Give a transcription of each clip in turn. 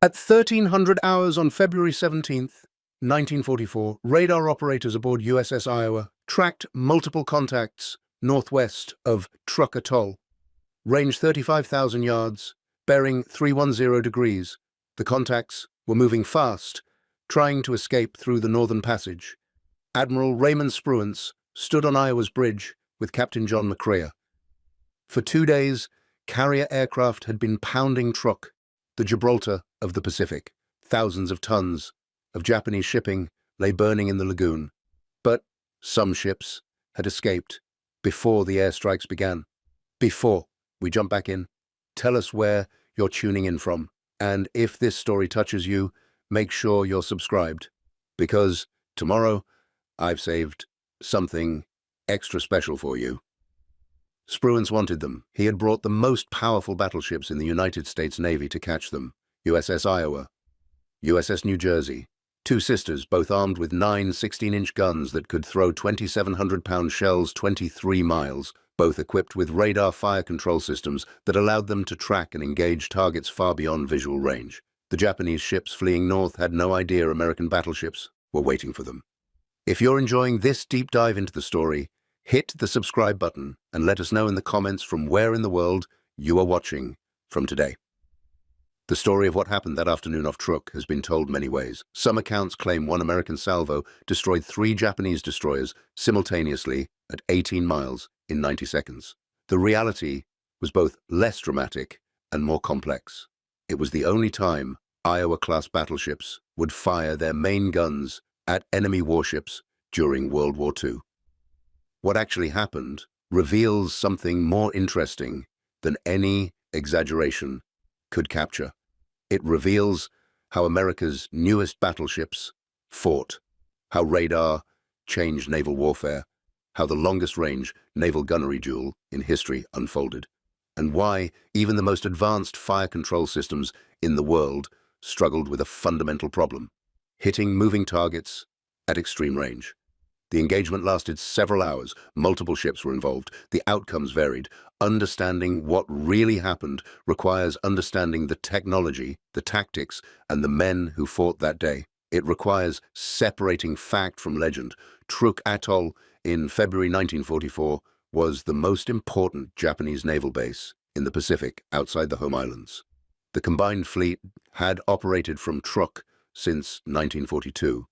At 1300 hours on February 17th, 1944, radar operators aboard USS Iowa tracked multiple contacts northwest of Truk Atoll, range 35,000 yards, bearing 310 degrees. The contacts were moving fast, trying to escape through the Northern Passage. Admiral Raymond Spruance stood on Iowa's bridge with Captain John McCrea. For 2 days, carrier aircraft had been pounding Truk, the Gibraltar of the Pacific. Thousands of tons of Japanese shipping lay burning in the lagoon. But some ships had escaped before the airstrikes began. Before we jump back in, tell us where you're tuning in from. And if this story touches you, make sure you're subscribed, because tomorrow I've saved something extra special for you. Spruance wanted them. He had brought the most powerful battleships in the United States Navy to catch them. USS Iowa, USS New Jersey, two sisters, both armed with 9 16-inch guns that could throw 2,700-pound shells 23 miles, both equipped with radar fire control systems that allowed them to track and engage targets far beyond visual range. The Japanese ships fleeing north had no idea American battleships were waiting for them. If you're enjoying this deep dive into the story, hit the subscribe button and let us know in the comments from where in the world you are watching from today. The story of what happened that afternoon off Truk has been told many ways. Some accounts claim one American Salvo destroyed 3 Japanese destroyers simultaneously at 18 miles in 90 seconds. The reality was both less dramatic and more complex. It was the only time Iowa-class battleships would fire their main guns at enemy warships during World War II. What actually happened reveals something more interesting than any exaggeration could capture. It reveals how America's newest battleships fought, how radar changed naval warfare, how the longest-range naval gunnery duel in history unfolded, and why even the most advanced fire control systems in the world struggled with a fundamental problem: hitting moving targets at extreme range. The engagement lasted several hours. Multiple ships were involved. The outcomes varied. Understanding what really happened requires understanding the technology, the tactics, and the men who fought that day. It requires separating fact from legend. Truk Atoll in February 1944 was the most important Japanese naval base in the Pacific outside the home islands. The combined fleet had operated from Truk since 1942.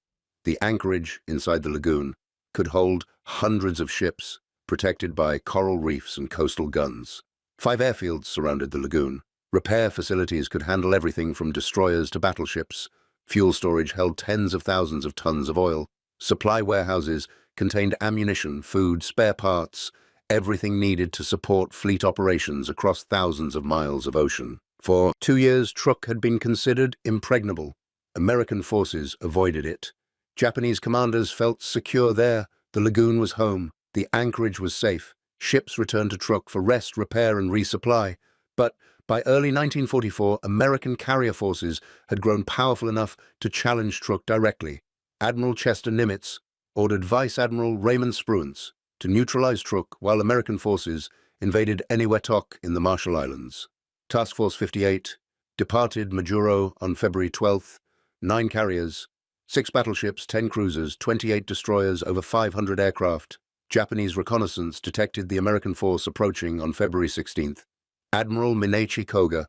The anchorage inside the lagoon could hold hundreds of ships protected by coral reefs and coastal guns. 5 airfields surrounded the lagoon. Repair facilities could handle everything from destroyers to battleships. Fuel storage held tens of thousands of tons of oil. Supply warehouses contained ammunition, food, spare parts, everything needed to support fleet operations across thousands of miles of ocean. For 2 years, Truk had been considered impregnable. American forces avoided it. Japanese commanders felt secure there. The lagoon was home. The anchorage was safe. Ships returned to Truk for rest, repair, and resupply. But by early 1944, American carrier forces had grown powerful enough to challenge Truk directly. Admiral Chester Nimitz ordered Vice Admiral Raymond Spruance to neutralize Truk while American forces invaded Eniwetok in the Marshall Islands. Task Force 58 departed Majuro on February 12th. 9 carriers, 6 battleships, 10 cruisers, 28 destroyers, over 500 aircraft. Japanese reconnaissance detected the American force approaching on February 16th. Admiral Minachi Koga,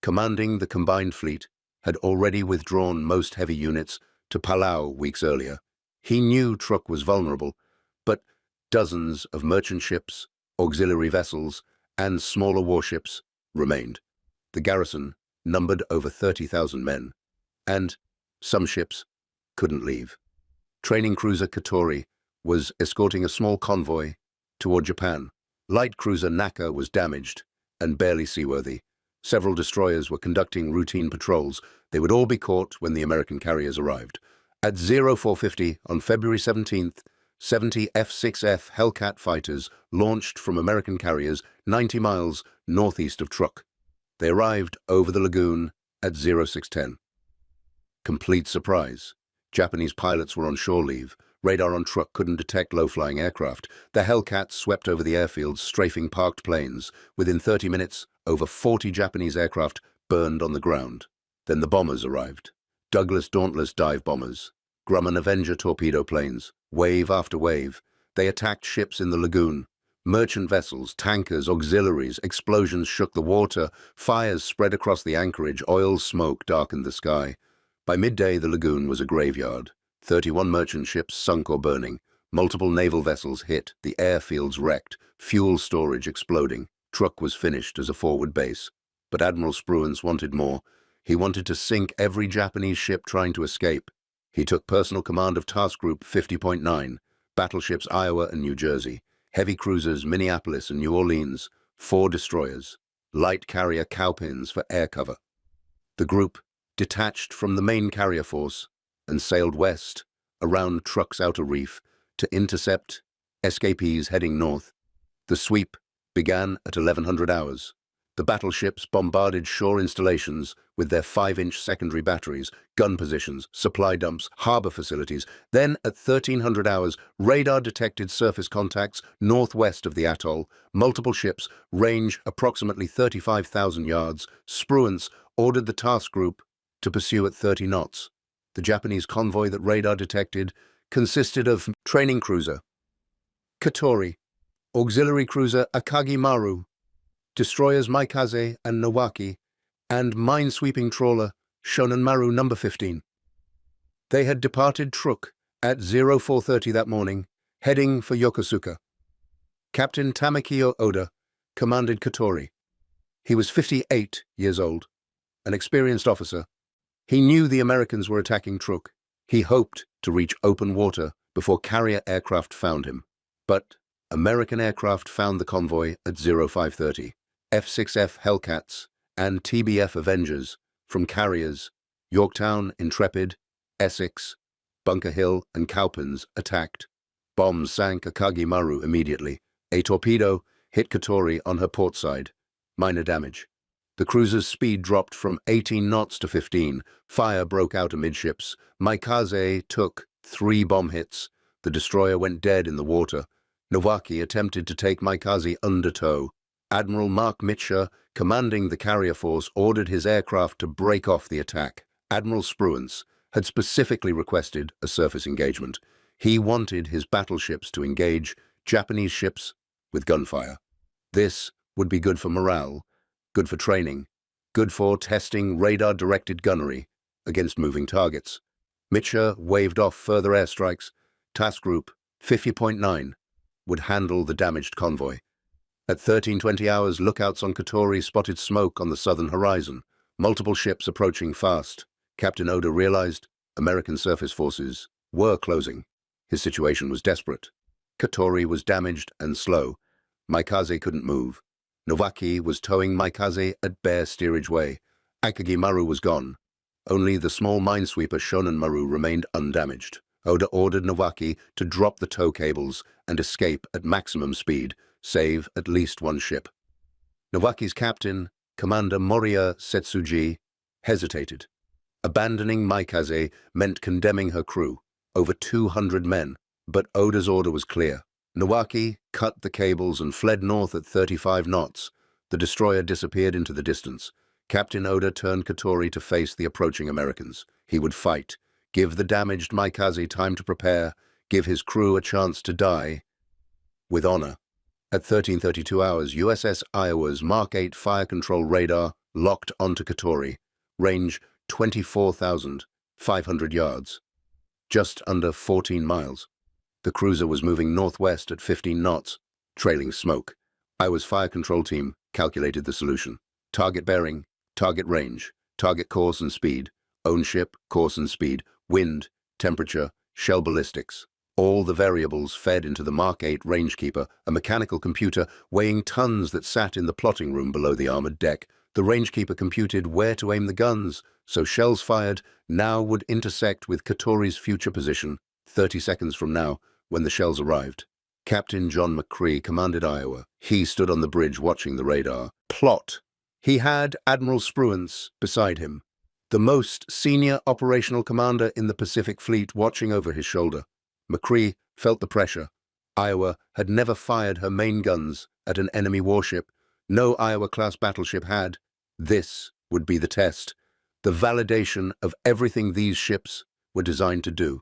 commanding the combined fleet, had already withdrawn most heavy units to Palau weeks earlier. He knew Truk was vulnerable, but dozens of merchant ships, auxiliary vessels, and smaller warships remained. The garrison numbered over 30,000 men, and some ships couldn't leave. Training cruiser Katori was escorting a small convoy toward Japan. Light cruiser Naka was damaged and barely seaworthy. Several destroyers were conducting routine patrols. They would all be caught when the American carriers arrived. At 0450 on February 17th, 70 F-6F Hellcat fighters launched from American carriers 90 miles northeast of Truk. They arrived over the lagoon at 0610. Complete surprise. Japanese pilots were on shore leave. Radar on Truk couldn't detect low-flying aircraft. The Hellcats swept over the airfields, strafing parked planes. Within 30 minutes, over 40 Japanese aircraft burned on the ground. Then the bombers arrived. Douglas Dauntless dive bombers, Grumman Avenger torpedo planes, wave after wave. They attacked ships in the lagoon. Merchant vessels, tankers, auxiliaries, explosions shook the water, fires spread across the anchorage, oil smoke darkened the sky. By midday, the lagoon was a graveyard. 31 merchant ships sunk or burning. Multiple naval vessels hit, the airfields wrecked, fuel storage exploding. Truk was finished as a forward base. But Admiral Spruance wanted more. He wanted to sink every Japanese ship trying to escape. He took personal command of Task Group 50.9, battleships Iowa and New Jersey, heavy cruisers Minneapolis and New Orleans, 4 destroyers, light carrier Cowpens for air cover. The group detached from the main carrier force and sailed west around Truk's outer reef to intercept escapees heading north. The sweep began at 1100 hours. The battleships bombarded shore installations with their 5-inch secondary batteries, gun positions, supply dumps, harbor facilities. Then, at 1300 hours, radar detected surface contacts northwest of the atoll. Multiple ships, range approximately 35,000 yards. Spruance ordered the task group to pursue at 30 knots. The Japanese convoy that radar detected consisted of training cruiser Katori, auxiliary cruiser Akagi Maru, destroyers Maikaze and Nowaki, and minesweeping trawler Shonan Maru No. 15. They had departed Truk at 0430 that morning, heading for Yokosuka. Captain Tamakiyo Oda commanded Katori. He was 58 years old, an experienced officer. He knew the Americans were attacking Truk. He hoped to reach open water before carrier aircraft found him. But American aircraft found the convoy at 0530. F-6F Hellcats and TBF Avengers from carriers Yorktown, Intrepid, Essex, Bunker Hill, and Cowpens attacked. Bombs sank Akagi Maru immediately. A torpedo hit Katori on her port side. Minor damage. The cruiser's speed dropped from 18 knots to 15. Fire broke out amidships. Maikaze took 3 bomb hits. The destroyer went dead in the water. Nowaki attempted to take Maikaze under tow. Admiral Mark Mitscher, commanding the carrier force, ordered his aircraft to break off the attack. Admiral Spruance had specifically requested a surface engagement. He wanted his battleships to engage Japanese ships with gunfire. This would be good for morale, good for training, good for testing radar-directed gunnery against moving targets. Mitscher waved off further airstrikes. Task Group 50.9 would handle the damaged convoy. At 1320 hours, lookouts on Katori spotted smoke on the southern horizon. Multiple ships approaching fast. Captain Oda realized American surface forces were closing. His situation was desperate. Katori was damaged and slow. Maikaze couldn't move. Nowaki was towing Maikaze at bare steerage way. Akagi Maru was gone. Only the small minesweeper Shonan Maru remained undamaged. Oda ordered Nowaki to drop the tow cables and escape at maximum speed, save at least 1 ship. Nowaki's captain, Commander Moriya Setsuji, hesitated. Abandoning Maikaze meant condemning her crew, over 200 men, but Oda's order was clear. Nowaki cut the cables and fled north at 35 knots. The destroyer disappeared into the distance. Captain Oda turned Katori to face the approaching Americans. He would fight, give the damaged Maikaze time to prepare, give his crew a chance to die with honor. At 1332 hours, USS Iowa's Mark 8 fire control radar locked onto Katori, range 24,500 yards, just under 14 miles. The cruiser was moving northwest at 15 knots, trailing smoke. Iowa's fire control team calculated the solution. Target bearing, target range, target course and speed, own ship, course and speed, wind, temperature, shell ballistics. All the variables fed into the Mark 8 Rangekeeper, a mechanical computer weighing tons that sat in the plotting room below the armored deck. The Rangekeeper computed where to aim the guns, so shells fired now would intersect with Katori's future position 30 seconds from now when the shells arrived. Captain John McCree commanded Iowa. He stood on the bridge watching the radar. Plot. He had Admiral Spruance beside him, the most senior operational commander in the Pacific Fleet, watching over his shoulder. McCree felt the pressure. Iowa had never fired her main guns at an enemy warship. No Iowa-class battleship had. This would be the test. the validation of everything these ships were designed to do.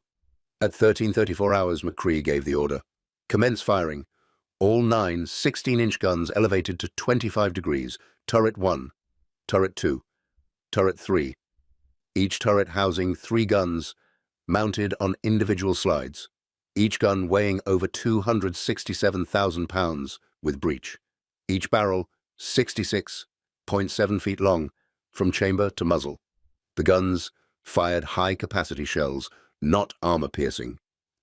At 13:34 hours, McCree gave the order. Commence firing. All 9 16-inch guns elevated to 25 degrees. Turret 1, Turret 2, Turret 3. Each turret housing 3 guns mounted on individual slides, each gun weighing over 267,000 pounds with breech. Each barrel 66.7 feet long from chamber to muzzle. The guns fired high-capacity shells, not armor-piercing.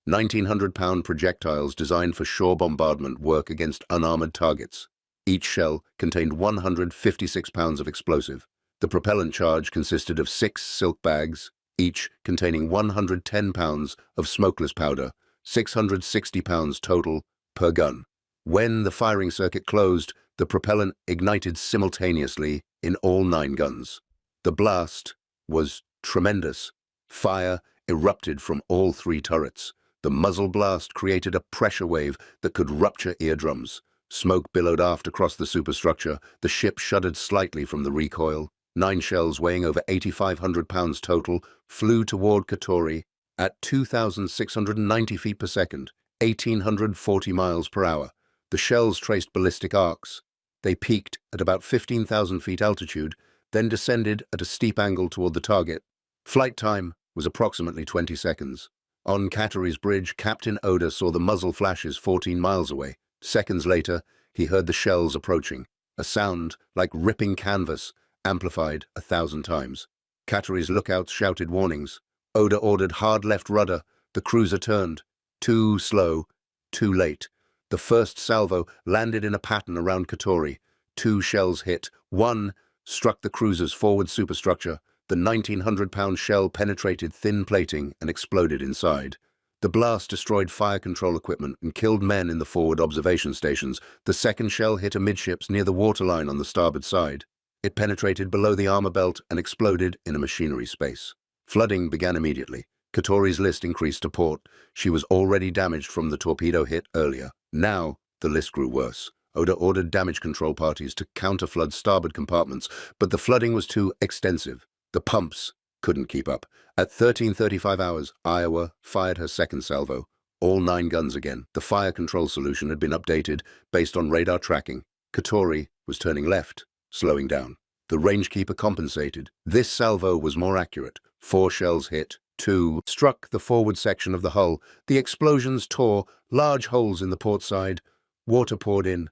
1,900-pound projectiles designed for shore bombardment work against unarmored targets. Each shell contained 156 pounds of explosive. The propellant charge consisted of 6 silk bags, each containing 110 pounds of smokeless powder, 660 pounds total per gun. When the firing circuit closed, the propellant ignited simultaneously in all 9 guns. The blast was tremendous. Fire erupted from all 3 turrets. The muzzle blast created a pressure wave that could rupture eardrums. Smoke billowed aft across the superstructure. The ship shuddered slightly from the recoil. 9 shells weighing over 8,500 pounds total flew toward Katori at 2,690 feet per second, 1,840 miles per hour. The shells traced ballistic arcs. They peaked at about 15,000 feet altitude, then descended at a steep angle toward the target. Flight time was approximately 20 seconds. On Katori's bridge, Captain Oda saw the muzzle flashes 14 miles away. Seconds later, he heard the shells approaching, a sound like ripping canvas, amplified 1,000 times. Katori's lookouts shouted warnings. Oda ordered hard left rudder. The cruiser turned. Too slow, too late. The first salvo landed in a pattern around Katori. 2 shells hit. 1 struck the cruiser's forward superstructure. The 1,900-pound shell penetrated thin plating and exploded inside. The blast destroyed fire control equipment and killed men in the forward observation stations. The second shell hit amidships near the waterline on the starboard side. It penetrated below the armor belt and exploded in a machinery space. Flooding began immediately. Katori's list increased to port. She was already damaged from the torpedo hit earlier. Now, the list grew worse. Oda ordered damage control parties to counterflood starboard compartments, but the flooding was too extensive. The pumps couldn't keep up. At 13:35 hours, Iowa fired her second salvo. All 9 guns again. The fire control solution had been updated based on radar tracking. Katori was turning left, slowing down. The rangekeeper compensated. This salvo was more accurate. 4 shells hit. 2 struck the forward section of the hull. The explosions tore large holes in the port side. Water poured in.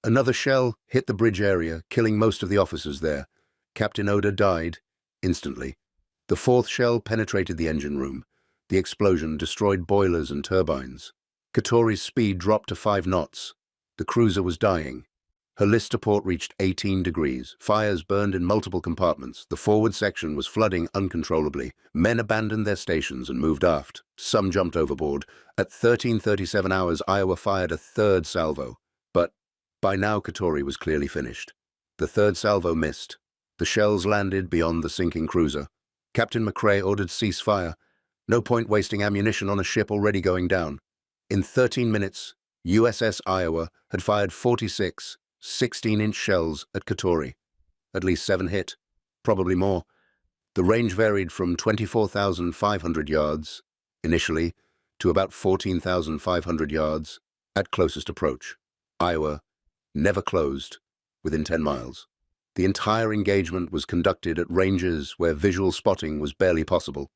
Another shell hit the bridge area, killing most of the officers there. Captain Oda died instantly. The 4th shell penetrated the engine room. The explosion destroyed boilers and turbines. Katori's speed dropped to 5 knots. The cruiser was dying. Her list to port reached 18 degrees. Fires burned in multiple compartments. The forward section was flooding uncontrollably. Men abandoned their stations and moved aft. Some jumped overboard. At 13:37 hours, Iowa fired a 3rd salvo. But by now, Katori was clearly finished. The 3rd salvo missed. The shells landed beyond the sinking cruiser. Captain McCrae ordered ceasefire. No point wasting ammunition on a ship already going down. In 13 minutes, USS Iowa had fired 46 16-inch shells at Katori. At least 7 hit, probably more. The range varied from 24,500 yards, initially, to about 14,500 yards at closest approach. Iowa never closed within 10 miles. The entire engagement was conducted at ranges where visual spotting was barely possible.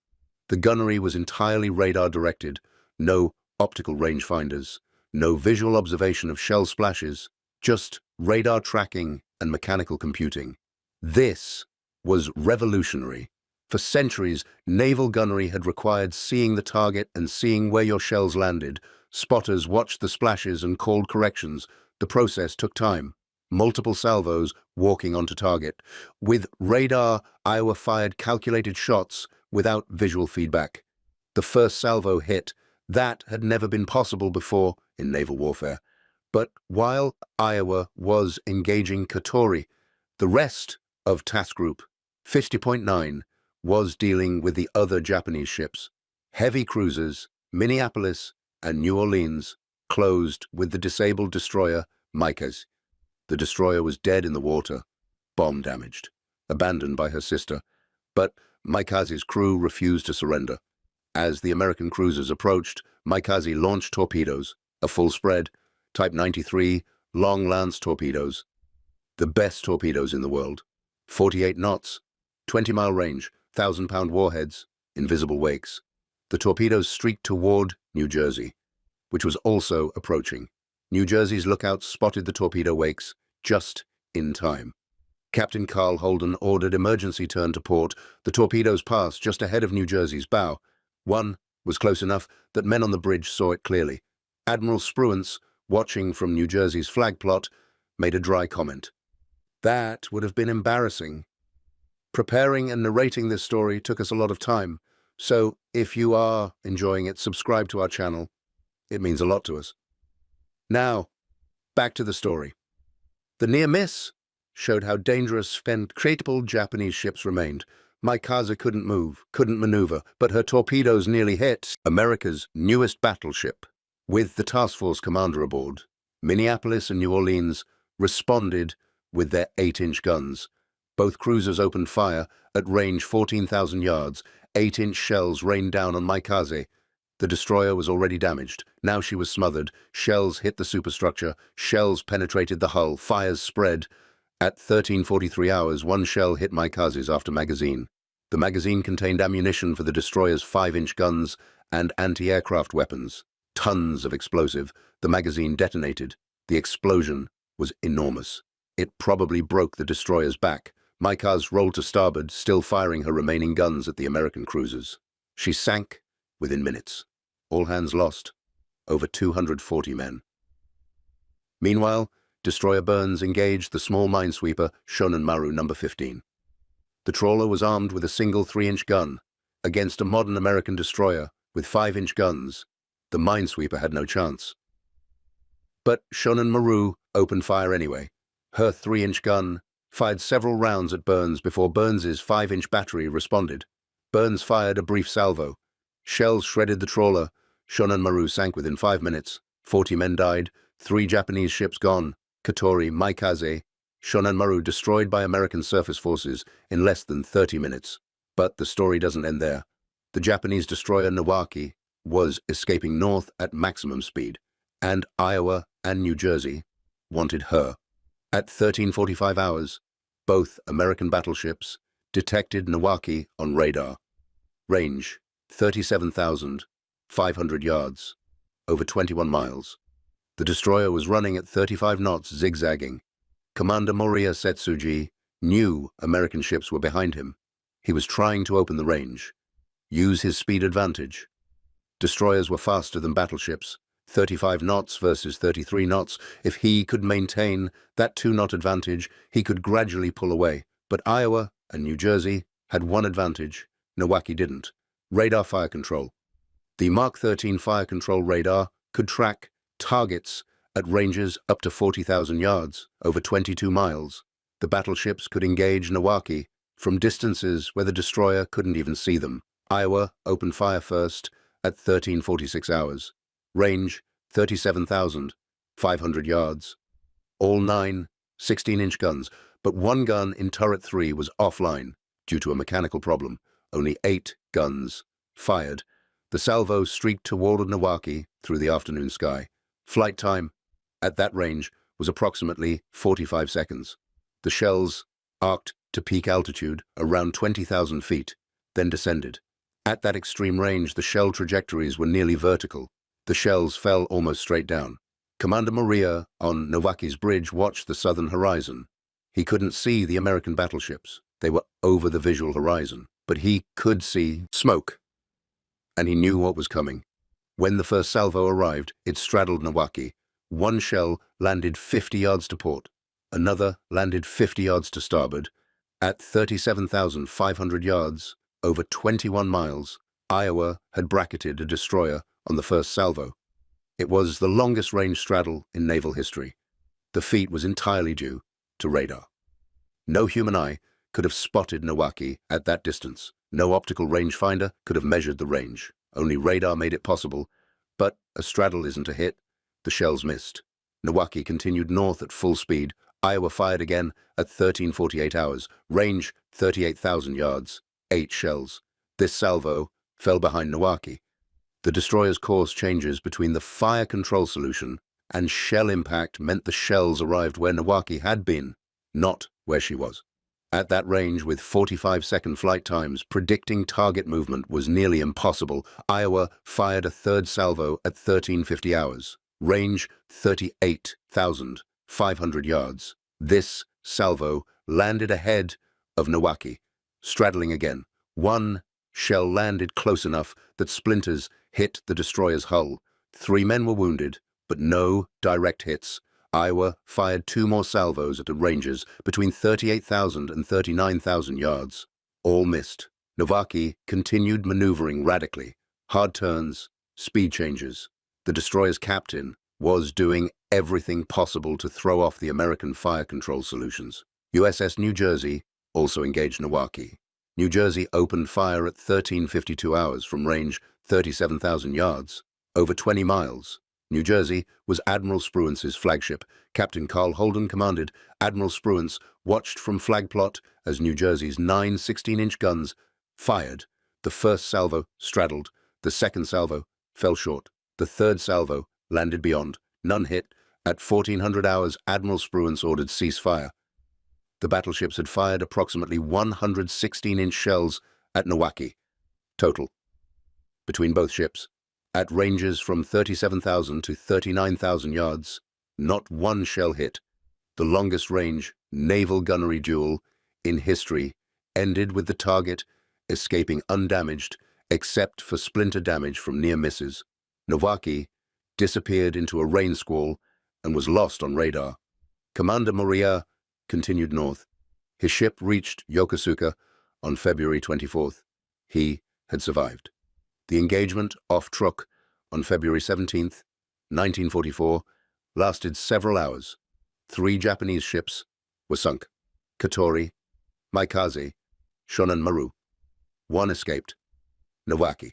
The gunnery was entirely radar-directed, no optical rangefinders, no visual observation of shell splashes, just radar tracking and mechanical computing. This was revolutionary. For centuries, naval gunnery had required seeing the target and seeing where your shells landed. Spotters watched the splashes and called corrections. The process took time. Multiple salvos walking onto target. With radar, Iowa fired calculated shots without visual feedback. The first salvo hit. That had never been possible before in naval warfare. But while Iowa was engaging Katori, the rest of Task Group 50.9 was dealing with the other Japanese ships. Heavy cruisers, Minneapolis and New Orleans, closed with the disabled destroyer Mikes. The destroyer was dead in the water, bomb damaged, abandoned by her sister. But Maikaze's crew refused to surrender. As the American cruisers approached, Maikaze launched torpedoes, a full spread, Type 93, long lance torpedoes. The best torpedoes in the world. 48 knots, 20-mile range, 1,000-pound warheads, invisible wakes. The torpedoes streaked toward New Jersey, which was also approaching. New Jersey's lookouts spotted the torpedo wakes just in time. Captain Carl Holden ordered emergency turn to port. The torpedoes passed just ahead of New Jersey's bow. One was close enough that men on the bridge saw it clearly. Admiral Spruance, watching from New Jersey's flag plot, made a dry comment. That would have been embarrassing. Preparing and narrating this story took us a lot of time, so if you are enjoying it, subscribe to our channel. It means a lot to us. Now, back to the story. The near miss showed how dangerous and credible Japanese ships remained. Maikaze couldn't move, couldn't maneuver, but her torpedoes nearly hit America's newest battleship. With the task force commander aboard, Minneapolis and New Orleans responded with their 8-inch guns. Both cruisers opened fire at range 14,000 yards. 8-inch shells rained down on Maikaze. The destroyer was already damaged. Now she was smothered. Shells hit the superstructure. Shells penetrated the hull. Fires spread. At 13:43 hours, one shell hit Maikaze's after magazine. The magazine contained ammunition for the destroyer's 5-inch guns and anti-aircraft weapons. Tons of explosive. The magazine detonated. The explosion was enormous. It probably broke the destroyer's back. Maikaze rolled to starboard, still firing her remaining guns at the American cruisers. She sank within minutes. All hands lost. Over 240 men. Meanwhile, Destroyer Burns engaged the small minesweeper Shonan Maru No. 15. The trawler was armed with a single 3-inch gun. Against a modern American destroyer with 5-inch guns, the minesweeper had no chance. But Shonan Maru opened fire anyway. Her 3-inch gun fired several rounds at Burns before Burns's 5-inch battery responded. Burns fired a brief salvo. Shells shredded the trawler. Shonan Maru sank within 5 minutes. 40 men died. 3 Japanese ships gone. Katori, Maikaze, Shonan Maru destroyed by American surface forces in less than 30 minutes. But the story doesn't end there. The Japanese destroyer Nawaki was escaping north at maximum speed, and Iowa and New Jersey wanted her. At 13:45 hours, both American battleships detected Nawaki on radar. Range, 37,500 yards, over 21 miles. The destroyer was running at 35 knots, zigzagging. Commander Moriya Setsuji knew American ships were behind him. He was trying to open the range, use his speed advantage. Destroyers were faster than battleships, 35 knots versus 33 knots. If he could maintain that 2-knot advantage, he could gradually pull away. But Iowa and New Jersey had one advantage. Nawaki didn't. Radar fire control. The Mark 13 fire control radar could track targets at ranges up to 40,000 yards, over 22 miles. The battleships could engage Nawaki from distances where the destroyer couldn't even see them. Iowa opened fire first at 13:46 hours. Range, 37,500 yards. All 9 16-inch guns, but one gun in turret 3 was offline due to a mechanical problem. Only 8 guns fired. The Salvo streaked toward Nawaki through the afternoon sky. Flight time at that range was approximately 45 seconds. The shells arced to peak altitude around 20,000 feet, then descended. At that extreme range, the shell trajectories were nearly vertical. The shells fell almost straight down. Commander Moriya on Nawaki's bridge watched the southern horizon. He couldn't see the American battleships. They were over the visual horizon, but he could see smoke, and he knew what was coming. When the first salvo arrived, it straddled Nawaki. One shell landed 50 yards to port. Another landed 50 yards to starboard. At 37,500 yards, over 21 miles, Iowa had bracketed a destroyer on the first salvo. It was the longest range straddle in naval history. The feat was entirely due to radar. No human eye could have spotted Nawaki at that distance. No optical rangefinder could have measured the range. Only radar made it possible. But a straddle isn't a hit. The shells missed. Nawaki continued north at full speed. Iowa fired again at 13:48 hours. Range, 38,000 yards. 8 shells. This salvo fell behind Nowaki. The destroyer's course changes between the fire control solution and shell impact meant the shells arrived where Nowaki had been, not where she was. At that range, with 45-second flight times, predicting target movement was nearly impossible. Iowa fired a third salvo at 1350 hours. Range 38,500 yards. This salvo landed ahead of Nowaki, straddling again. One shell landed close enough that splinters hit the destroyer's hull. 3 men were wounded, but no direct hits. Iowa fired 2 more salvos at the ranges between 38,000 and 39,000 yards. All missed. Nowaki continued maneuvering radically. Hard turns, speed changes. The destroyer's captain was doing everything possible to throw off the American fire control solutions. USS New Jersey also engaged Nowaki. New Jersey opened fire at 1352 hours from range 37,000 yards, over 20 miles. New Jersey was Admiral Spruance's flagship. Captain Carl Holden commanded. Admiral Spruance watched from flag plot as New Jersey's 9 16-inch guns fired. The first salvo straddled. The second salvo fell short. The third salvo landed beyond. None hit. At 1400 hours, Admiral Spruance ordered ceasefire. The battleships had fired approximately 100 16-inch shells at Nowaki, total, between both ships. At ranges from 37,000 to 39,000 yards, not one shell hit. The longest range naval gunnery duel in history ended with the target escaping undamaged except for splinter damage from near misses. Nowaki disappeared into a rain squall and was lost on radar. Commander Moriya continued north. His ship reached Yokosuka on February 24th. He had survived. The engagement off Truk on February 17th, 1944, lasted several hours. 3 Japanese ships were sunk: Katori, Maikaze, Shonan Maru. 1 escaped: Nowaki.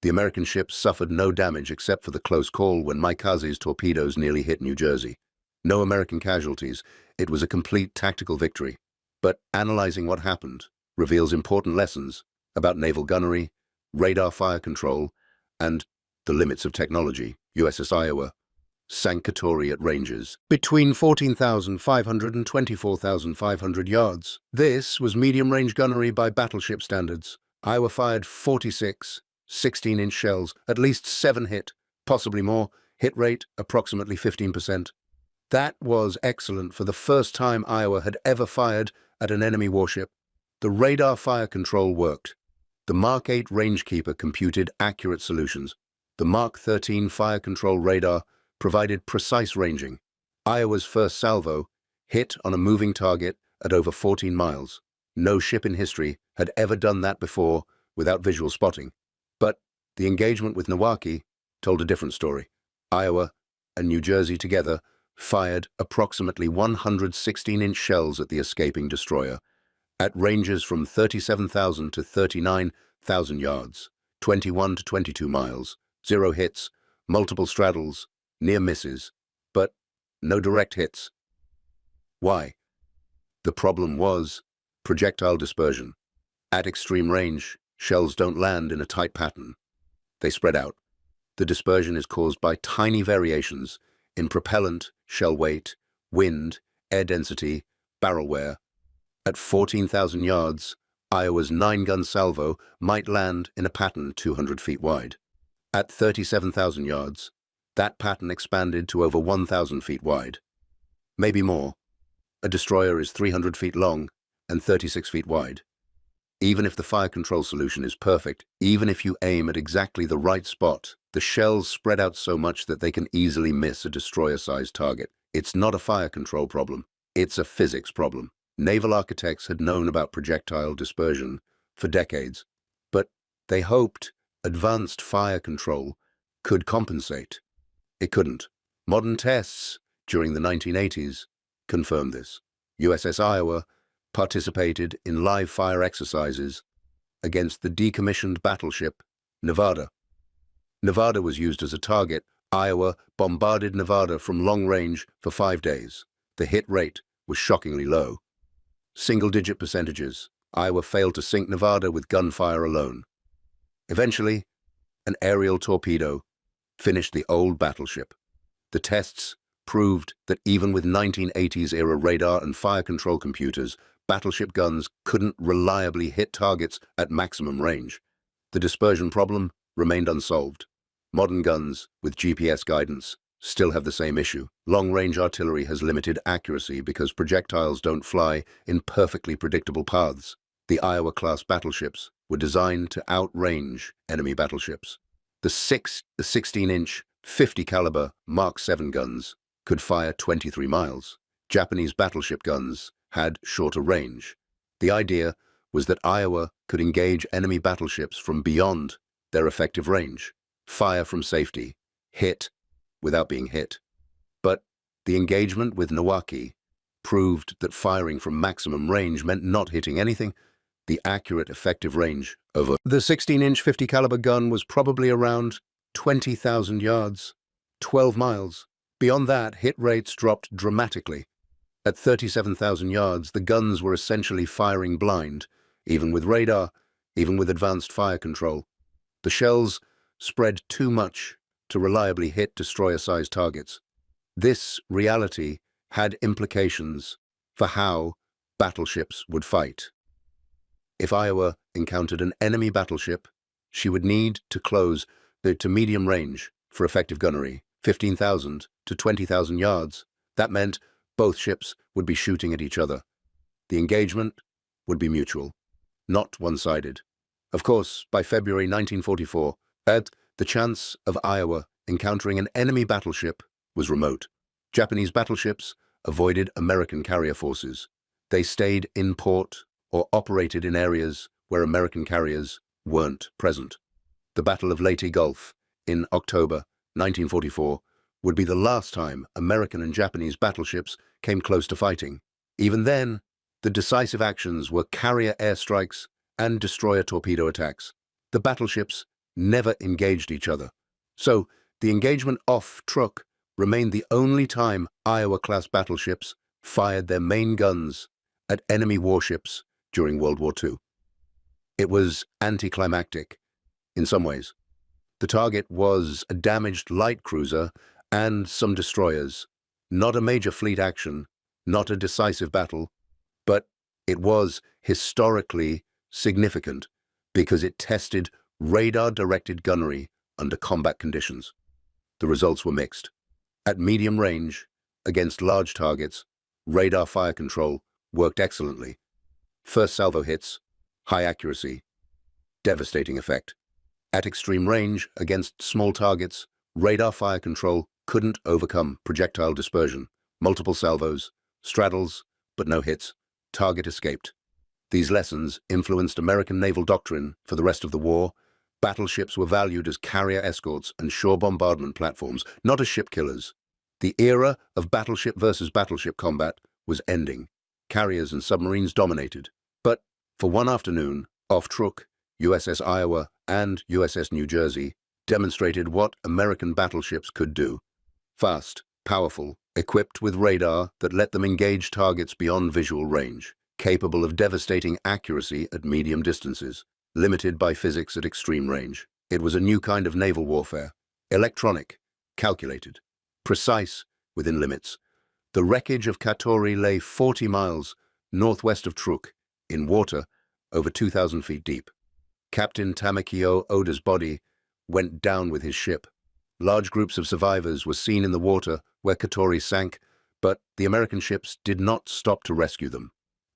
The American ships suffered no damage except for the close call when Maikaze's torpedoes nearly hit New Jersey. No American casualties. It was a complete tactical victory. But analyzing what happened reveals important lessons about naval gunnery, radar fire control, and the limits of technology. USS Iowa sank Katori at ranges between 14,500 and 24,500 yards. This was medium-range gunnery by battleship standards. Iowa fired 46 16-inch shells, at least 7 hit, possibly more. Hit rate approximately 15%. That was excellent for the first time Iowa had ever fired at an enemy warship. The radar fire control worked. The Mark 8 Rangekeeper computed accurate solutions. The Mark 13 fire control radar provided precise ranging. Iowa's first salvo hit on a moving target at over 14 miles. No ship in history had ever done that before without visual spotting. But the engagement with Nowaki told a different story. Iowa and New Jersey together fired approximately 100 16-inch shells at the escaping destroyer, at ranges from 37,000 to 39,000 yards, 21 to 22 miles, 0 hits, multiple straddles, near misses, but no direct hits. Why? The problem was projectile dispersion. At extreme range, shells don't land in a tight pattern. They spread out. The dispersion is caused by tiny variations in propellant, shell weight, wind, air density, barrel wear. At 14,000 yards, Iowa's 9-gun salvo might land in a pattern 200 feet wide. At 37,000 yards, that pattern expanded to over 1,000 feet wide. Maybe more. A destroyer is 300 feet long and 36 feet wide. Even if the fire control solution is perfect, even if you aim at exactly the right spot, the shells spread out so much that they can easily miss a destroyer-sized target. It's not a fire control problem. It's a physics problem. Naval architects had known about projectile dispersion for decades, but they hoped advanced fire control could compensate. It couldn't. Modern tests during the 1980s confirmed this. USS Iowa participated in live fire exercises against the decommissioned battleship Nevada. Nevada was used as a target. Iowa bombarded Nevada from long range for 5 days. The hit rate was shockingly low. Single-digit percentages. Iowa failed to sink Nevada with gunfire alone. Eventually, an aerial torpedo finished the old battleship. The tests proved that even with 1980s-era radar and fire control computers, battleship guns couldn't reliably hit targets at maximum range. The dispersion problem remained unsolved. Modern guns, with GPS guidance, still have the same issue. Long-range artillery has limited accuracy because projectiles don't fly in perfectly predictable paths. The Iowa-class battleships were designed to outrange enemy battleships. The 16-inch 50-caliber Mark 7 guns could fire 23 miles. Japanese battleship guns had shorter range. The idea was that Iowa could engage enemy battleships from beyond their effective range, fire from safety, hit without being hit. But the engagement with WWII proved that firing from maximum range meant not hitting anything. The accurate effective range of the 16-inch 50-caliber gun was probably around 20,000 yards, 12 miles. Beyond that, hit rates dropped dramatically. At 37,000 yards, the guns were essentially firing blind, even with radar, even with advanced fire control. The shells spread too much to reliably hit destroyer-sized targets. This reality had implications for how battleships would fight. If Iowa encountered an enemy battleship, she would need to close to medium range for effective gunnery, 15,000 to 20,000 yards. That meant both ships would be shooting at each other. The engagement would be mutual, not one-sided. Of course, by February 1944, the chance of Iowa encountering an enemy battleship was remote. Japanese battleships avoided American carrier forces. They stayed in port or operated in areas where American carriers weren't present. The Battle of Leyte Gulf in October 1944 would be the last time American and Japanese battleships came close to fighting. Even then, the decisive actions were carrier airstrikes and destroyer torpedo attacks. The battleships never engaged each other. So, the engagement off Truk remained the only time Iowa-class battleships fired their main guns at enemy warships during World War II. It was anticlimactic in some ways. The target was a damaged light cruiser and some destroyers. Not a major fleet action, not a decisive battle, but it was historically significant because it tested radar-directed gunnery under combat conditions. The results were mixed. At medium range, against large targets, radar fire control worked excellently. First salvo hits, high accuracy, devastating effect. At extreme range, against small targets, radar fire control couldn't overcome projectile dispersion. Multiple salvos, straddles, but no hits. Target escaped. These lessons influenced American naval doctrine for the rest of the war. Battleships were valued as carrier escorts and shore bombardment platforms, not as ship killers. The era of battleship versus battleship combat was ending. Carriers and submarines dominated. But for one afternoon, off Truk, USS Iowa and USS New Jersey demonstrated what American battleships could do. Fast, powerful, equipped with radar that let them engage targets beyond visual range, capable of devastating accuracy at medium distances, limited by physics at extreme range. It was a new kind of naval warfare, electronic, calculated, precise within limits. The wreckage of Katori lay 40 miles northwest of Truk, in water over 2,000 feet deep. Captain Tamakio Oda's body went down with his ship. Large groups of survivors were seen in the water where Katori sank, but the American ships did not stop to rescue them.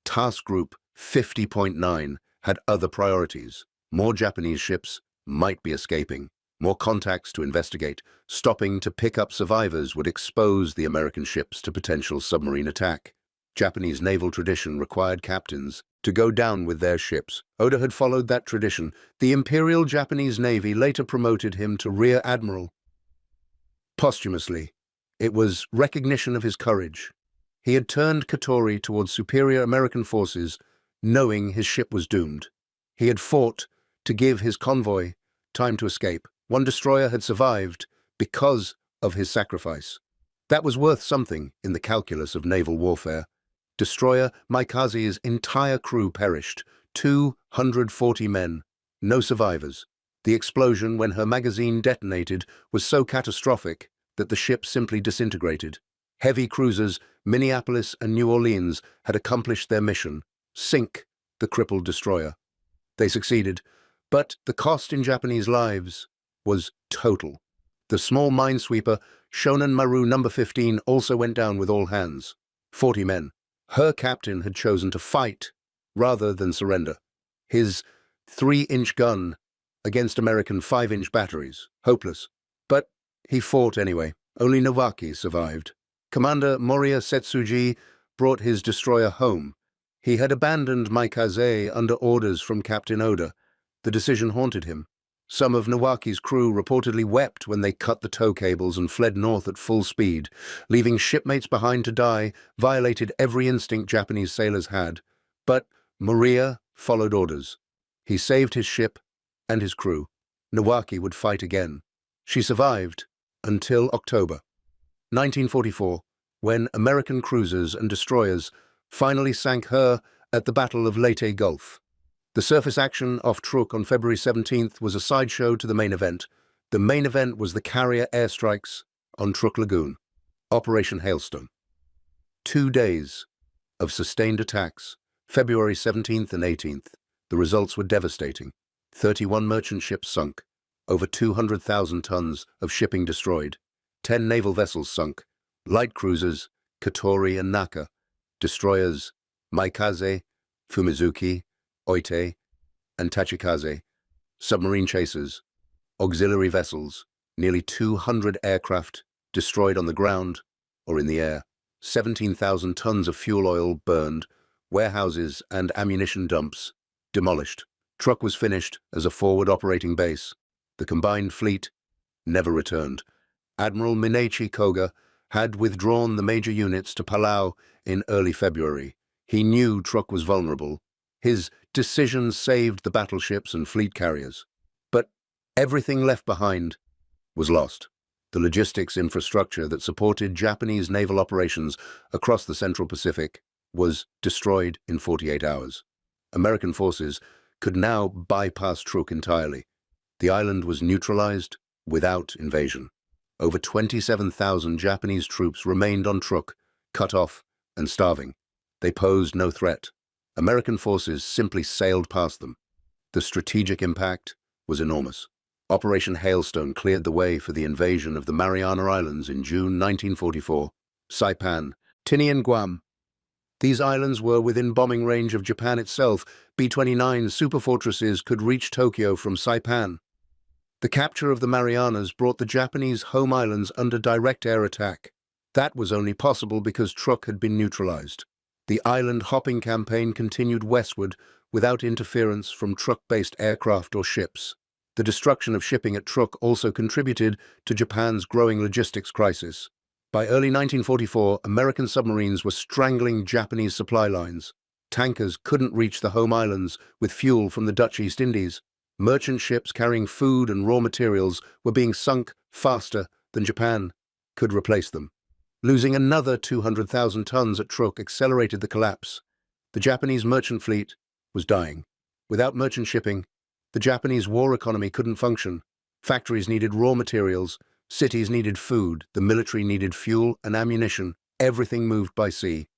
Task Group 50.9 had other priorities. More Japanese ships might be escaping. More contacts to investigate. Stopping to pick up survivors would expose the American ships to potential submarine attack. Japanese naval tradition required captains to go down with their ships. Oda had followed that tradition. The Imperial Japanese Navy later promoted him to Rear Admiral. Posthumously, it was recognition of his courage. He had turned Katori towards superior American forces, knowing his ship was doomed. He had fought to give his convoy time to escape. One destroyer had survived because of his sacrifice. That was worth something in the calculus of naval warfare. Destroyer Maikaze's entire crew perished. 240 men, no survivors. The explosion, when her magazine detonated, was so catastrophic that the ship simply disintegrated. Heavy cruisers, Minneapolis and New Orleans, had accomplished their mission: sink the crippled destroyer. They succeeded, but the cost in Japanese lives was total. The small minesweeper, Shonan Maru No. 15, also went down with all hands. 40 men. Her captain had chosen to fight rather than surrender. His 3-inch gun against American 5-inch batteries. Hopeless. But he fought anyway. Only Nowaki survived. Commander Moriya Setsuji brought his destroyer home. He had abandoned Maikaze under orders from Captain Oda. The decision haunted him. Some of Nowaki's crew reportedly wept when they cut the tow cables and fled north at full speed, leaving shipmates behind to die, violated every instinct Japanese sailors had. But Moriya followed orders. He saved his ship and his crew. Nowaki would fight again. She survived until October 1944, when American cruisers and destroyers finally sank her at the Battle of Leyte Gulf. The surface action off Truk on February 17th was a sideshow to the main event. The main event was the carrier airstrikes on Truk Lagoon. Operation Hailstone. 2 days of sustained attacks, February 17th and 18th. The results were devastating. 31 merchant ships sunk, over 200,000 tons of shipping destroyed, 10 naval vessels sunk, light cruisers, Katori and Naka, destroyers, Maikaze, Fumizuki, Oite, and Tachikaze, submarine chasers, auxiliary vessels, nearly 200 aircraft destroyed on the ground or in the air, 17,000 tons of fuel oil burned, warehouses and ammunition dumps demolished. Truk was finished as a forward operating base. The combined fleet never returned. Admiral Minechi Koga had withdrawn the major units to Palau in early February. He knew Truk was vulnerable. His decision saved the battleships and fleet carriers. But everything left behind was lost. The logistics infrastructure that supported Japanese naval operations across the Central Pacific was destroyed in 48 hours. American forces could now bypass Truk entirely. The island was neutralized without invasion. Over 27,000 Japanese troops remained on Truk, cut off and starving. They posed no threat. American forces simply sailed past them. The strategic impact was enormous. Operation Hailstone cleared the way for the invasion of the Mariana Islands in June 1944. Saipan, Tinian, Guam. These islands were within bombing range of Japan itself. B-29 superfortresses could reach Tokyo from Saipan. The capture of the Marianas brought the Japanese home islands under direct air attack. That was only possible because Truk had been neutralized. The island-hopping campaign continued westward without interference from Truk-based aircraft or ships. The destruction of shipping at Truk also contributed to Japan's growing logistics crisis. By early 1944, American submarines were strangling Japanese supply lines. Tankers couldn't reach the home islands with fuel from the Dutch East Indies. Merchant ships carrying food and raw materials were being sunk faster than Japan could replace them. Losing another 200,000 tons at Truk accelerated the collapse. The Japanese merchant fleet was dying. Without merchant shipping, the Japanese war economy couldn't function. Factories needed raw materials, cities needed food, the military needed fuel and ammunition. Everything moved by sea.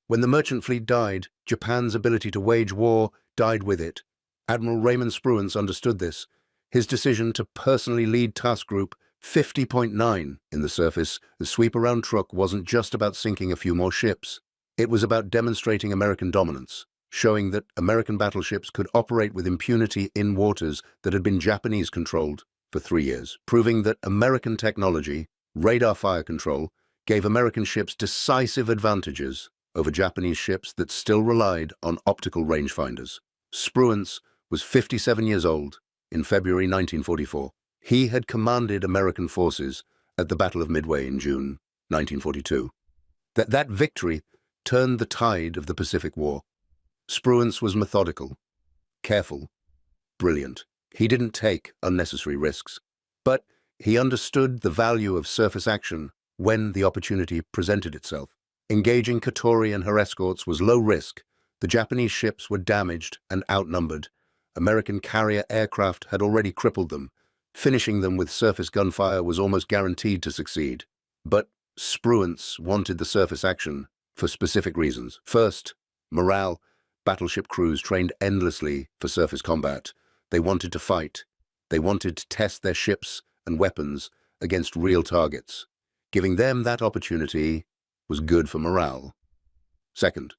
When the merchant fleet died, Japan's ability to wage war died with it. Admiral Raymond Spruance understood this. His decision to personally lead Task Group 50.9 in the surface, the sweep around Truk, wasn't just about sinking a few more ships. It was about demonstrating American dominance, showing that American battleships could operate with impunity in waters that had been Japanese-controlled for 3 years, proving that American technology, radar fire control, gave American ships decisive advantages over Japanese ships that still relied on optical rangefinders. Spruance was 57 years old in February 1944. He had commanded American forces at the Battle of Midway in June 1942. That victory turned the tide of the Pacific War. Spruance was methodical, careful, brilliant. He didn't take unnecessary risks, but he understood the value of surface action when the opportunity presented itself. Engaging Katori and her escorts was low risk, The Japanese ships were damaged and outnumbered. American carrier aircraft had already crippled them. Finishing them with surface gunfire was almost guaranteed to succeed. But Spruance wanted the surface action for specific reasons. First, morale. Battleship crews trained endlessly for surface combat. They wanted to fight. They wanted to test their ships and weapons against real targets. Giving them that opportunity was good for morale. Second,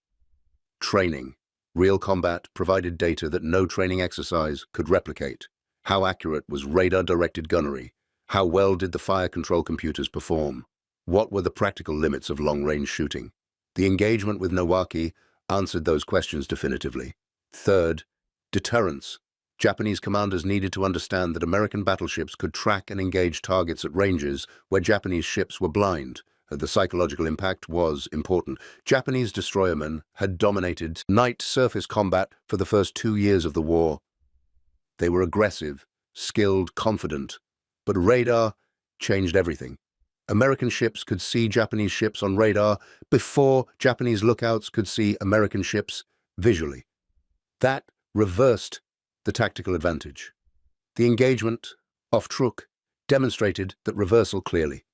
training. Real combat provided data that no training exercise could replicate. How accurate was radar-directed gunnery? How well did the fire control computers perform? What were the practical limits of long-range shooting? The engagement with Nowaki answered those questions definitively. Third, deterrence. Japanese commanders needed to understand that American battleships could track and engage targets at ranges where Japanese ships were blind. The psychological impact was important. Japanese destroyermen had dominated night surface combat for the first 2 years of the war. They were aggressive, skilled, confident, but radar changed everything. American ships could see Japanese ships on radar before Japanese lookouts could see American ships visually. That reversed the tactical advantage. The engagement off Truk demonstrated that reversal clearly.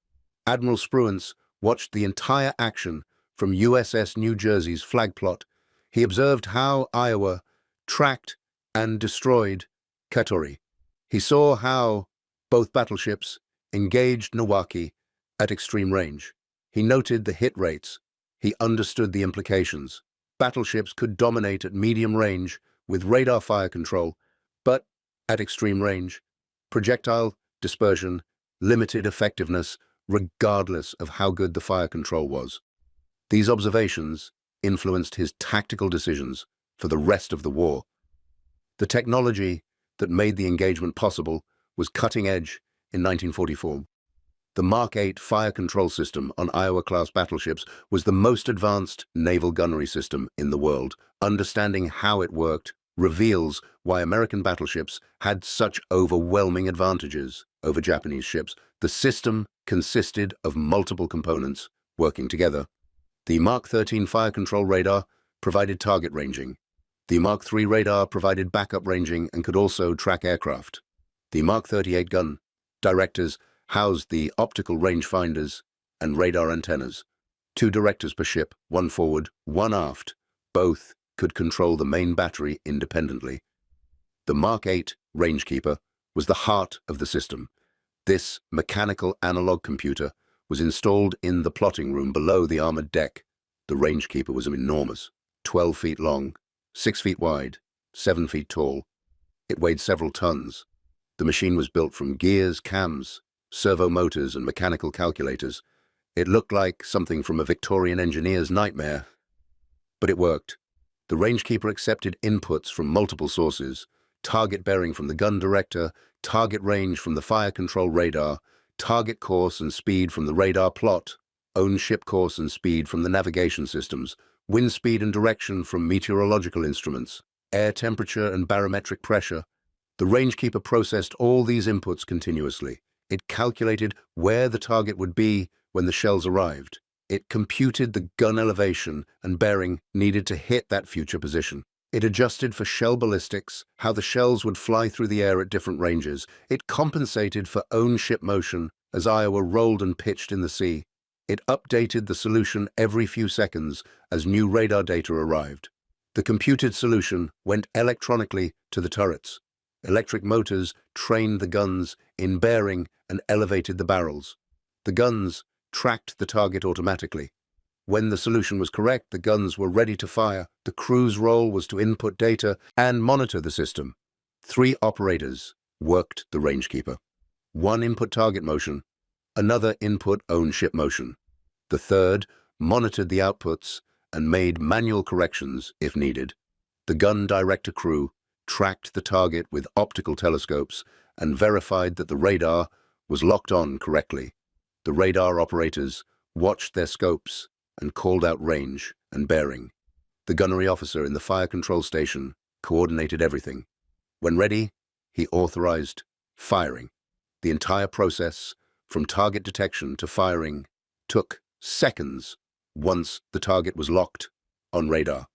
Admiral Spruance watched the entire action from USS New Jersey's flag plot. He observed how Iowa tracked and destroyed Katori. He saw how both battleships engaged Nowaki at extreme range. He noted the hit rates. He understood the implications. Battleships could dominate at medium range with radar fire control, but at extreme range, projectile dispersion, limited effectiveness, regardless of how good the fire control was. These observations influenced his tactical decisions for the rest of the war. The technology that made the engagement possible was cutting edge in 1944. The Mark 8 fire control system on Iowa-class battleships was the most advanced naval gunnery system in the world. Understanding how it worked reveals why American battleships had such overwhelming advantages over Japanese ships. The system consisted of multiple components working together. The Mark 13 fire control radar provided target ranging. The Mark 3 radar provided backup ranging and could also track aircraft. The Mark 38 gun directors housed the optical rangefinders and radar antennas. 2 directors per ship, 1 forward, 1 aft. Both could control the main battery independently. The Mark 8 Rangekeeper was the heart of the system. This mechanical analog computer was installed in the plotting room below the armored deck. The Rangekeeper was enormous, 12 feet long, 6 feet wide, 7 feet tall. It weighed several tons. The machine was built from gears, cams, servo motors, and mechanical calculators. It looked like something from a Victorian engineer's nightmare. But it worked. The Rangekeeper accepted inputs from multiple sources: target bearing from the gun director, target range from the fire control radar, target course and speed from the radar plot, own ship course and speed from the navigation systems, wind speed and direction from meteorological instruments, air temperature and barometric pressure. The Rangekeeper processed all these inputs continuously. It calculated where the target would be when the shells arrived. It computed the gun elevation and bearing needed to hit that future position. It adjusted for shell ballistics, how the shells would fly through the air at different ranges. It compensated for own ship motion as Iowa rolled and pitched in the sea. It updated the solution every few seconds as new radar data arrived. The computed solution went electronically to the turrets. Electric motors trained the guns in bearing and elevated the barrels. The guns tracked the target automatically. When the solution was correct, the guns were ready to fire. The crew's role was to input data and monitor the system. 3 operators worked the Rangekeeper. 1 input target motion, another input own ship motion. The third monitored the outputs and made manual corrections if needed. The gun director crew tracked the target with optical telescopes and verified that the radar was locked on correctly. The radar operators watched their scopes and called out range and bearing. The gunnery officer in the fire control station coordinated everything. When ready, he authorized firing. The entire process, from target detection to firing, took seconds once the target was locked on radar.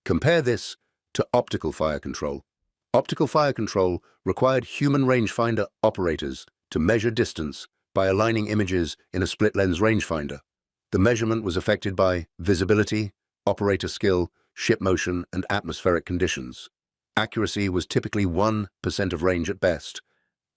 Compare this to optical fire control. Optical fire control required human rangefinder operators to measure distance by aligning images in a split-lens rangefinder. The measurement was affected by visibility, operator skill, ship motion, and atmospheric conditions. Accuracy was typically 1% of range at best.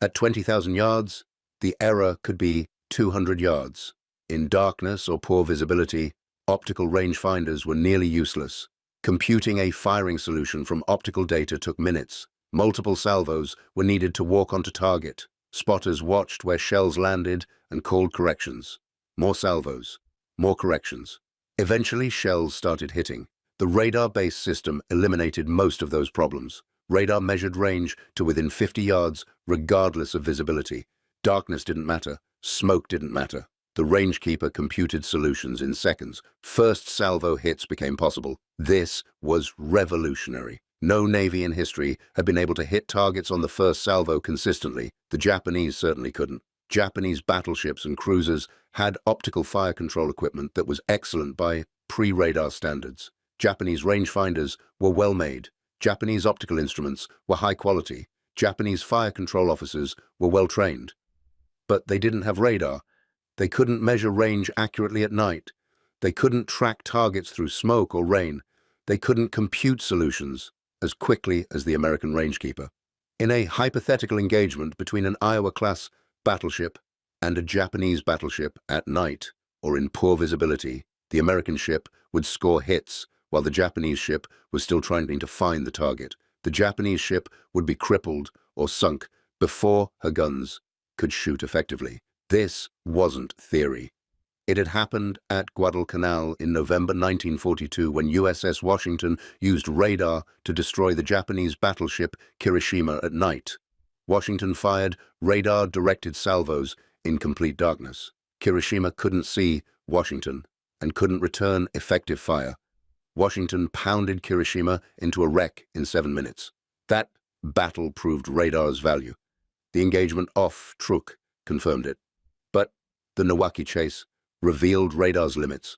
At 20,000 yards, the error could be 200 yards. In darkness or poor visibility, optical rangefinders were nearly useless. Computing a firing solution from optical data took minutes. Multiple salvos were needed to walk onto target. Spotters watched where shells landed and called corrections. More salvos, more corrections. Eventually, shells started hitting. The radar-based system eliminated most of those problems. Radar measured range to within 50 yards, regardless of visibility. Darkness didn't matter. Smoke didn't matter. The rangekeeper computed solutions in seconds. First salvo hits became possible. This was revolutionary. No Navy in history had been able to hit targets on the first salvo consistently. The Japanese certainly couldn't. Japanese battleships and cruisers had optical fire control equipment that was excellent by pre-radar standards. Japanese rangefinders were well made. Japanese optical instruments were high quality. Japanese fire control officers were well trained. But they didn't have radar. They couldn't measure range accurately at night. They couldn't track targets through smoke or rain. They couldn't compute solutions as quickly as the American rangekeeper. In a hypothetical engagement between an Iowa-class battleship and a Japanese battleship at night or in poor visibility, the American ship would score hits while the Japanese ship was still trying to find the target. The Japanese ship would be crippled or sunk before her guns could shoot effectively. This wasn't theory. It had happened at Guadalcanal in November 1942 when USS Washington used radar to destroy the Japanese battleship Kirishima at night. Washington fired radar-directed salvos in complete darkness. Kirishima couldn't see Washington and couldn't return effective fire. Washington pounded Kirishima into a wreck in 7 minutes. That battle proved radar's value. The engagement off Truk confirmed it. But the Milwaukee chase revealed radar's limits.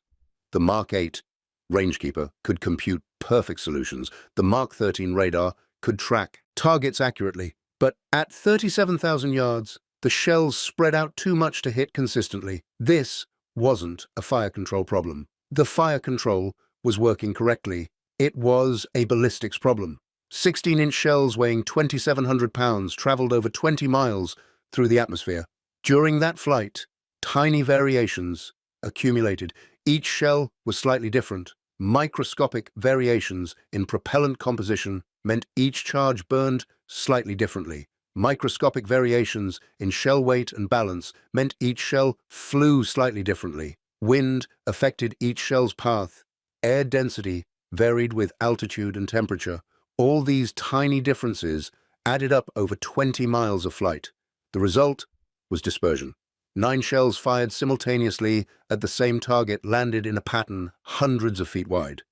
The Mark 8 rangekeeper could compute perfect solutions. The Mark 13 radar could track targets accurately. But at 37,000 yards, the shells spread out too much to hit consistently. This wasn't a fire control problem. The fire control was working correctly. It was a ballistics problem. 16-inch shells weighing 2,700 pounds traveled over 20 miles through the atmosphere. During that flight, tiny variations accumulated. Each shell was slightly different. Microscopic variations in propellant composition meant each charge burned slightly differently. Microscopic variations in shell weight and balance meant each shell flew slightly differently. Wind affected each shell's path. Air density varied with altitude and temperature. All these tiny differences added up over 20 miles of flight. The result was dispersion. 9 shells fired simultaneously at the same target landed in a pattern hundreds of feet wide.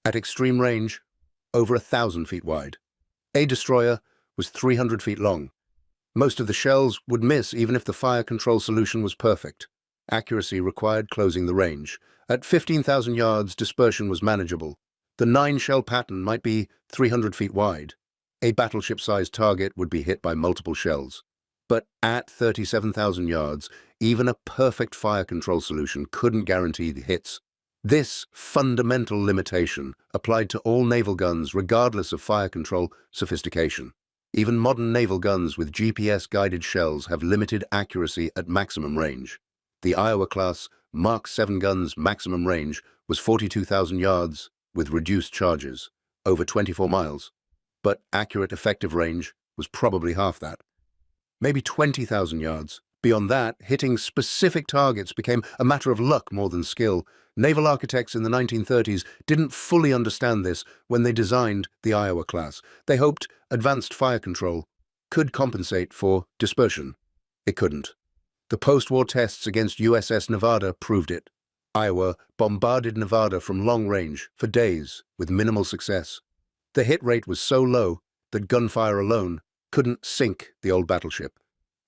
At extreme range, over 1,000 feet wide. A destroyer was 300 feet long. Most of the shells would miss even if the fire control solution was perfect. Accuracy required closing the range. At 15,000 yards, dispersion was manageable. The 9-shell pattern might be 300 feet wide. A battleship-sized target would be hit by multiple shells. But at 37,000 yards, even a perfect fire control solution couldn't guarantee the hits. This fundamental limitation applied to all naval guns regardless of fire control sophistication. Even modern naval guns with GPS-guided shells have limited accuracy at maximum range. The Iowa-class Mark 7 gun's maximum range was 42,000 yards with reduced charges, over 24 miles. But accurate effective range was probably half that. Maybe 20,000 yards. Beyond that, hitting specific targets became a matter of luck more than skill. Naval architects in the 1930s didn't fully understand this when they designed the Iowa class. They hoped advanced fire control could compensate for dispersion. It couldn't. The post-war tests against USS Nevada proved it. Iowa bombarded Nevada from long range for days with minimal success. The hit rate was so low that gunfire alone couldn't sink the old battleship.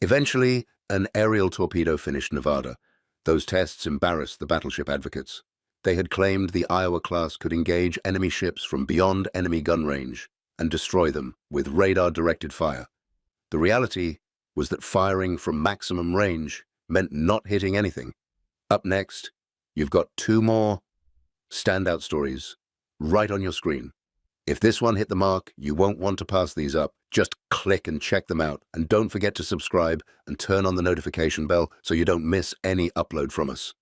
Eventually, an aerial torpedo finished Nevada. Those tests embarrassed the battleship advocates. They had claimed the Iowa class could engage enemy ships from beyond enemy gun range and destroy them with radar-directed fire. The reality was that firing from maximum range meant not hitting anything. Up next, you've got two more standout stories right on your screen. If this one hit the mark, you won't want to pass these up. Just click and check them out. And don't forget to subscribe and turn on the notification bell so you don't miss any upload from us.